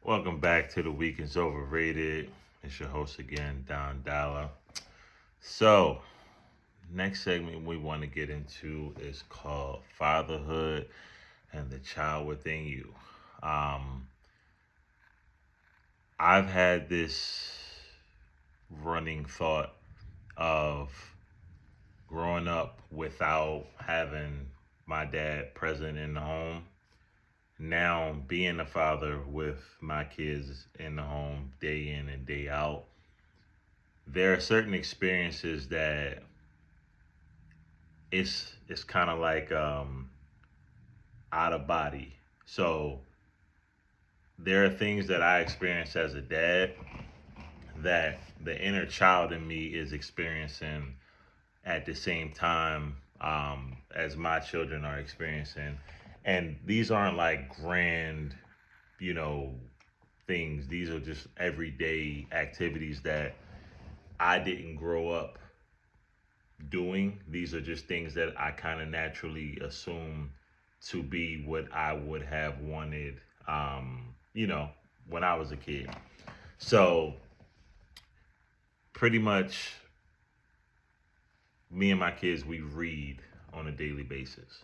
Welcome back to The Week is Overrated. It's your host again, Don Dalla. So, next segment we want to get into is called Fatherhood and the Child Within You. Um, I've had this running thought of growing up without having my dad present in the home. Now, being a father with my kids in the home day in and day out, there are certain experiences that it's kind of like out of body. So there are things that I experienced as a dad that the inner child in me is experiencing at the same time as my children are experiencing. And these aren't like grand, you know, things. These are just everyday activities that I didn't grow up doing. These are just things that I kind of naturally assume to be what I would have wanted, you know, when I was a kid. So pretty much, me and my kids, we read on a daily basis.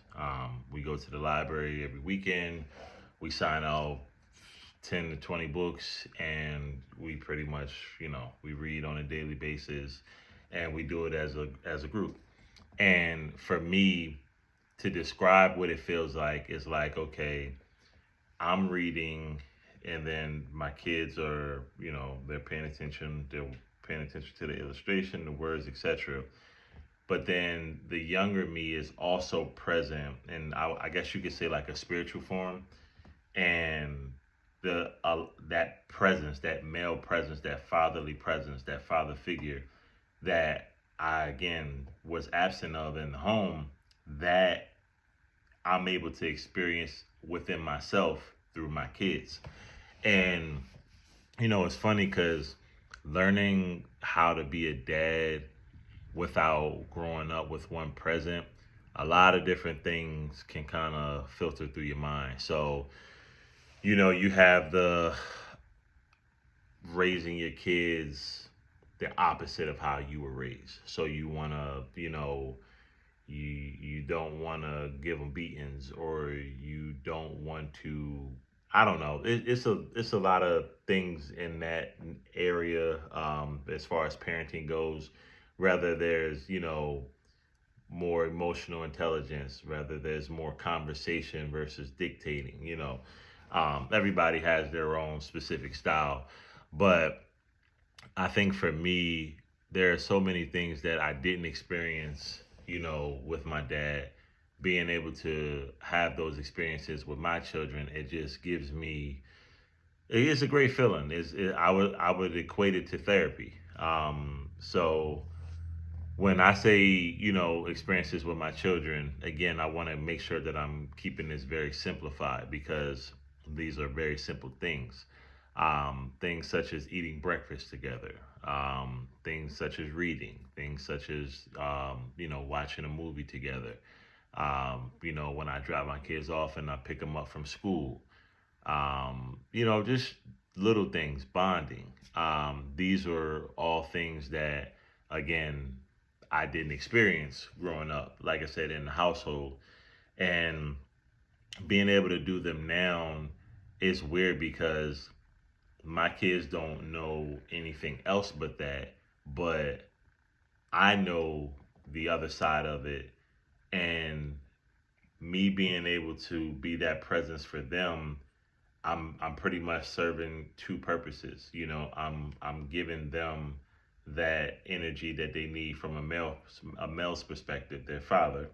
We go to the library every weekend. We sign out 10 to 20 books, and we pretty much, we read on a daily basis, and we do it as a group. And for me to describe what it feels like is like, okay, I'm reading, and then my kids are, they're paying attention. They're paying attention to the illustration, the words, etc. But then the younger me is also present, and I guess you could say like a spiritual form. And the that presence, that male presence, that fatherly presence, that father figure that I again was absent of in the home, that I'm able to experience within myself through my kids. And it's funny because learning how to be a dad without growing up with one present, a lot of different things can kind of filter through your mind. So, you have the raising your kids the opposite of how you were raised. So you want to, you don't want to give them beatings, or you don't want to, I don't know. It's a lot of things in that area, as far as parenting goes. Rather there's, more emotional intelligence, rather there's more conversation versus dictating. Everybody has their own specific style, but I think for me, there are so many things that I didn't experience, with my dad. Being able to have those experiences with my children, it just gives me, it is a great feeling. I would equate it to therapy. So when I say, experiences with my children, again, I want to make sure that I'm keeping this very simplified, because these are very simple things. Things such as eating breakfast together, things such as reading, things such as, watching a movie together. When I drop my kids off and I pick them up from school, just little things, bonding. These are all things that, again, I didn't experience growing up, like I said, in the household. And being able to do them now is weird because my kids don't know anything else but that. But I know the other side of it. And me being able to be that presence for them, I'm pretty much serving two purposes. I'm giving them that energy that they need from a male's perspective, their father,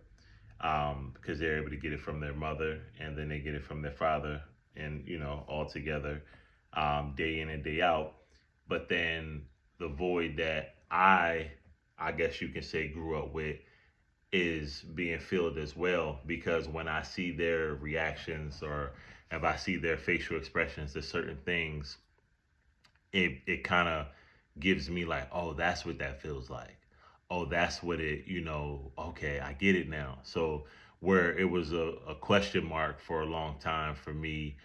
because they're able to get it from their mother, and then they get it from their father, and all together, day in and day out. But then the void that I guess you can say, grew up with, is being filled as well, because when I see their reactions, or if I see their facial expressions to certain things, it kind of gives me like, oh, that's what that feels like. Oh, that's what it, okay, I get it now. So where it was a question mark for a long time for me,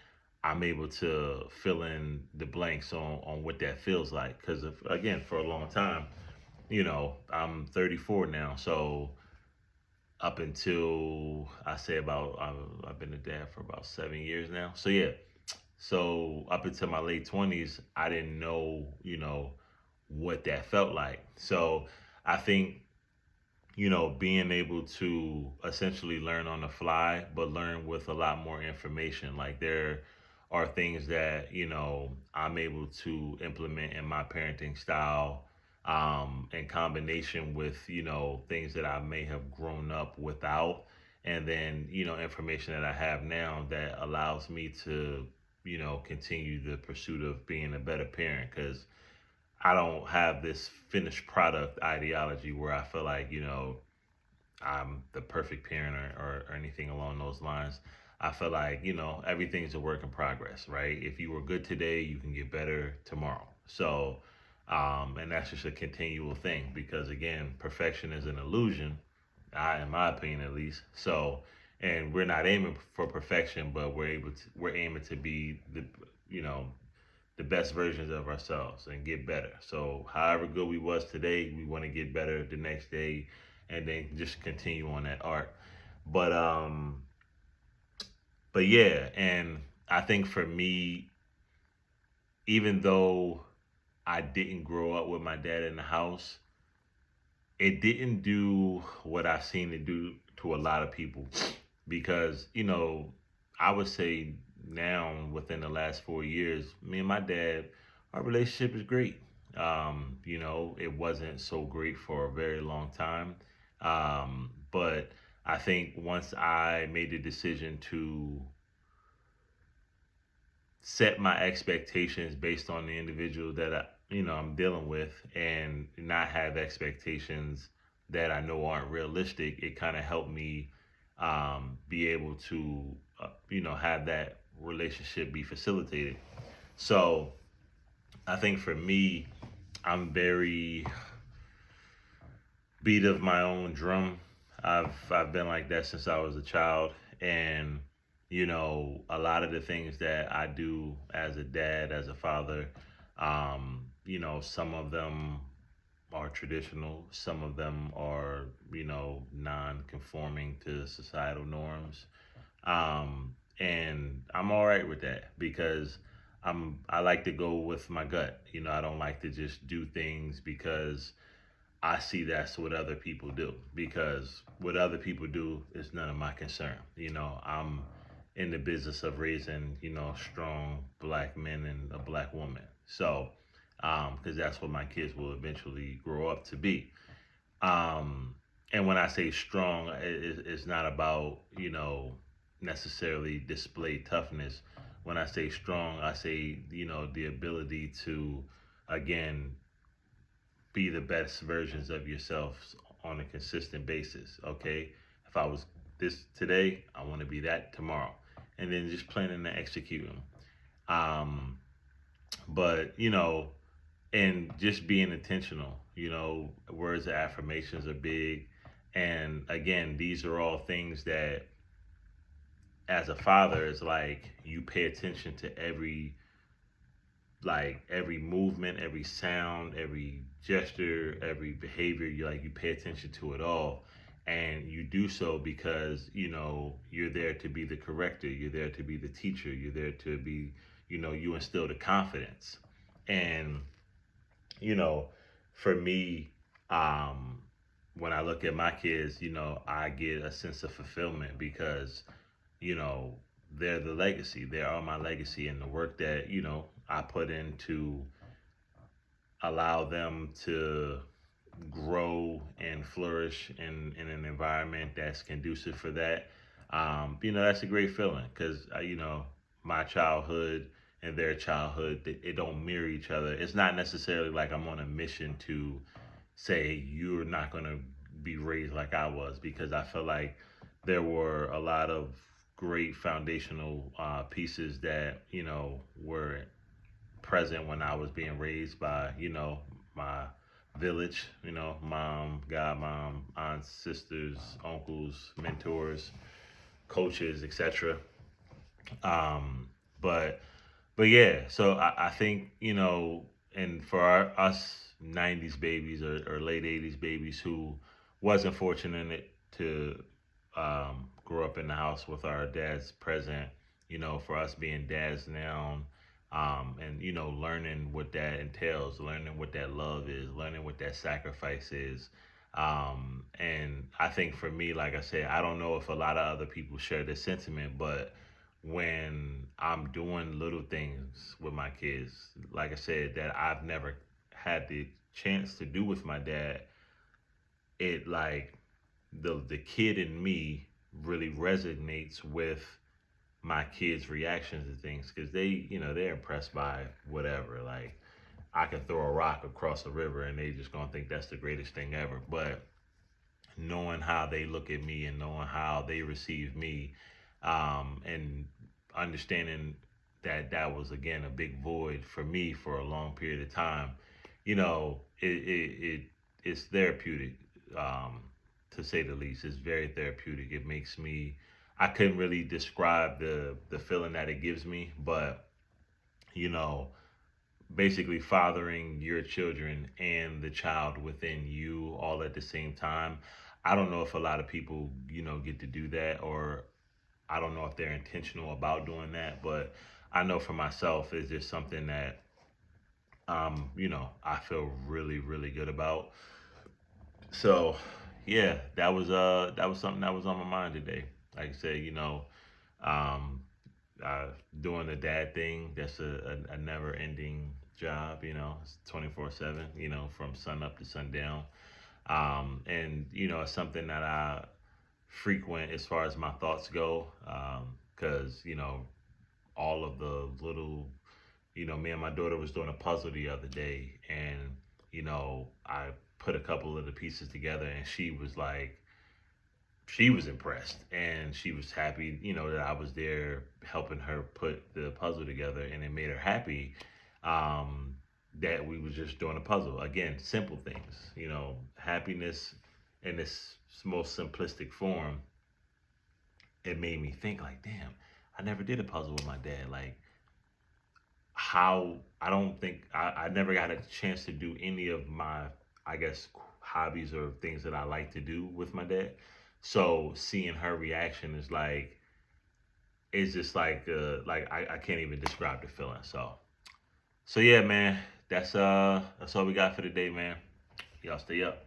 I'm able to fill in the blanks on what that feels like. Because again, for a long time, I'm 34 now, so up until I say about I've been a dad for about 7 years now. So yeah, so up until my late 20s, I didn't know, what that felt like. So I think, being able to essentially learn on the fly, but learn with a lot more information. Like there are things that, I'm able to implement in my parenting style, in combination with, things that I may have grown up without. And then, information that I have now that allows me to, continue the pursuit of being a better parent. Because I don't have this finished product ideology where I feel like, I'm the perfect parent or anything along those lines. I feel like, everything's a work in progress, right? If you were good today, you can get better tomorrow. So, and that's just a continual thing because, again, perfection is an illusion, in my opinion at least. So, and we're not aiming for perfection, but we're aiming to be you know, the best versions of ourselves and get better. So however good we was today, we want to get better the next day and then just continue on that arc. But but yeah, and I think for me, even though I didn't grow up with my dad in the house, it didn't do what I've seen it do to a lot of people because, I would say now within the last 4 years, me and my dad, our relationship is great. It wasn't so great for a very long time. But I think once I made the decision to set my expectations based on the individual that I'm dealing with and not have expectations that I know aren't realistic, it kind of helped me be able to have that relationship be facilitated. So I think for me, I'm very beat of my own drum. I've been like that since I was a child, and a lot of the things that I do as a dad, as a father, some of them are traditional, some of them are non-conforming to societal norms, and I'm all right with that because I like to go with my gut. I don't like to just do things because I see that's what other people do because what other people do is none of my concern. I'm in the business of raising, strong black men and a black woman. So, because that's what my kids will eventually grow up to be. Um, and when I say strong, it's not about, necessarily display toughness. When I say strong, I say, the ability to, again, be the best versions of yourselves on a consistent basis. Okay, if I was this today, I want to be that tomorrow, and then just planning to execute them. Um, but and just being intentional. Words of affirmations are big, and again, these are all things that, as a father, it's like you pay attention to every movement, every sound, every gesture, every behavior. You pay attention to it all, and you do so because you're there to be the corrector, you're there to be the teacher, you're there to be you instill the confidence, and you know for me, um, when I look at my kids, I get a sense of fulfillment because you know they're the legacy. They are my legacy, and the work that I put in to allow them to grow and flourish in an environment that's conducive for that. That's a great feeling because my childhood and their childhood, it don't mirror each other. It's not necessarily like I'm on a mission to say you're not going to be raised like I was, because I feel like there were a lot of great foundational pieces that were present when I was being raised by my village, mom, godmom, aunts, sisters, uncles, mentors, coaches, etc. But yeah, so I think, and for us 90s babies or late 80s babies who wasn't fortunate to grow up in the house with our dads present, for us being dads now, and learning what that entails, learning what that love is, learning what that sacrifice is. And I think for me, like I said, I don't know if a lot of other people share this sentiment, but when I'm doing little things with my kids, like I said, that I've never had the chance to do with my dad, it like the kid in me really resonates with my kids' reactions to things because they're impressed by whatever. Like I can throw a rock across a river and they just gonna think that's the greatest thing ever. But knowing how they look at me and knowing how they receive me, and understanding that that was again a big void for me for a long period of time, it's therapeutic, to say the least. It's very therapeutic. It makes me. I couldn't really describe the feeling that it gives me, but you know, basically fathering your children and the child within you all at the same time. I don't know if a lot of people, get to do that, or I don't know if they're intentional about doing that, but I know for myself, it's just something that, I feel really, really good about. So, yeah, that was something that was on my mind today. Like I said, um, uh, doing the dad thing, that's a never ending job, it's 24/7, from sun up to sundown. And, it's something that I frequent as far as my thoughts go. Because, all of the little, me and my daughter was doing a puzzle the other day, and, I put a couple of the pieces together, and she was impressed and she was happy, that I was there helping her put the puzzle together, and it made her happy, um, that we was just doing a puzzle. Again, simple things, happiness in its most simplistic form. It made me think like, damn, I never did a puzzle with my dad. Like how I don't think I never got a chance to do any of my, I guess, hobbies or things that I like to do with my dad. So seeing her reaction is like, it's just like I can't even describe the feeling. So yeah, man, that's all we got for today, man. Y'all stay up.